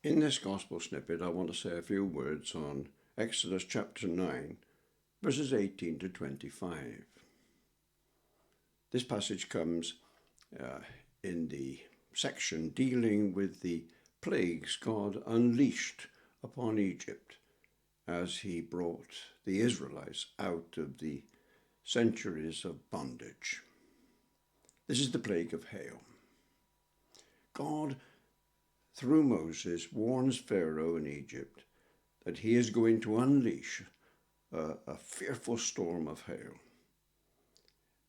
In this gospel snippet, I want to say a few words on Exodus chapter 9, verses 18 to 25. This passage comes in the section dealing with the plagues God unleashed upon Egypt as he brought the Israelites out of the centuries of bondage. This is the plague of hail. God, through Moses, warns Pharaoh in Egypt that he is going to unleash a fearful storm of hail.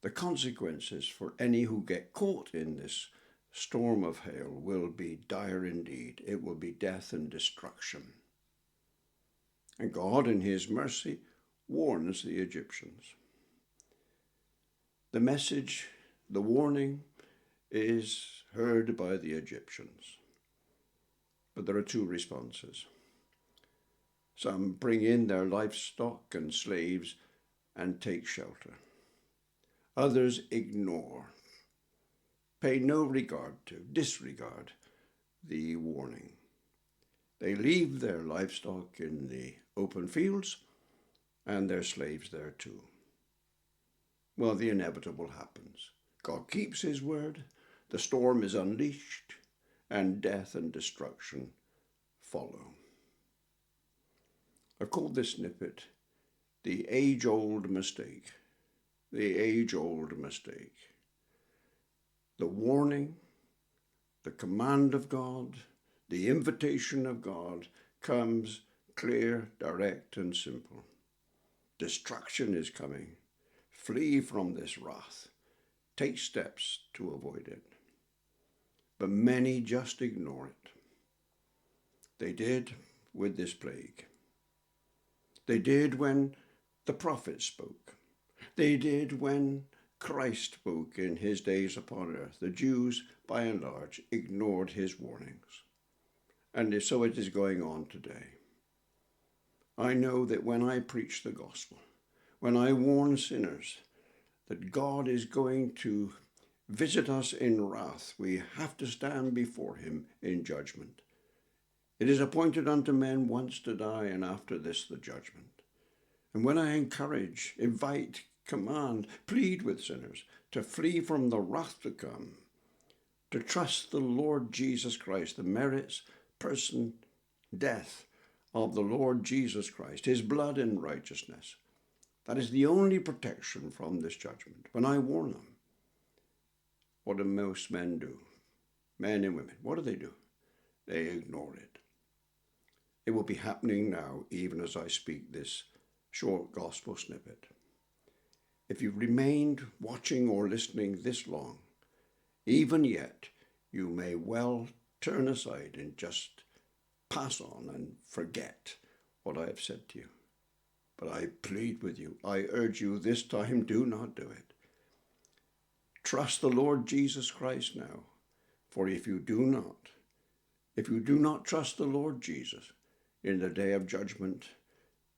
The consequences for any who get caught in this storm of hail will be dire indeed. It will be death and destruction. And God, in his mercy, warns the Egyptians. The message, the warning, is heard by the Egyptians. But there are two responses. Some bring in their livestock and slaves and take shelter. Others ignore, pay no regard to, disregard the warning. They leave their livestock in the open fields and their slaves there too. Well, the inevitable happens. God keeps his word, the storm is unleashed, and death and destruction follow. I've called this snippet the age-old mistake. The age-old mistake. The warning, the command of God, the invitation of God comes clear, direct, and simple. Destruction is coming. Flee from this wrath. Take steps to avoid it. But many just ignore it. They did with this plague. They did when the prophets spoke. They did when Christ spoke in his days upon earth. The Jews, by and large, ignored his warnings. And so it is going on today. I know that when I preach the gospel, when I warn sinners that God is going to visit us in wrath, we have to stand before him in judgment. It is appointed unto men once to die, and after this the judgment. And when I encourage, invite, command, plead with sinners to flee from the wrath to come, to trust the Lord Jesus Christ, the merits, person, death of the Lord Jesus Christ, his blood and righteousness, that is the only protection from this judgment. When I warn them, what do most men do? Men and women, what do? They ignore it. It will be happening now, even as I speak this short gospel snippet. If you've remained watching or listening this long, even yet, you may well turn aside and just pass on and forget what I have said to you. But I plead with you, I urge you this time, do not do it. Trust the Lord Jesus Christ now, for if you do not trust the Lord Jesus in the day of judgment,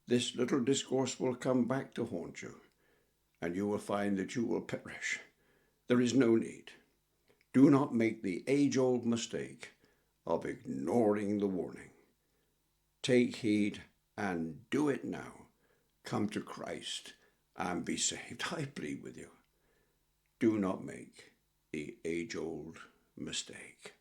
this little discourse will come back to haunt you, and you will find that you will perish. There is no need. Do not make the age-old mistake of ignoring the warning. Take heed and do it now. Come to Christ and be saved. I plead with you. Do not make the age-old mistake.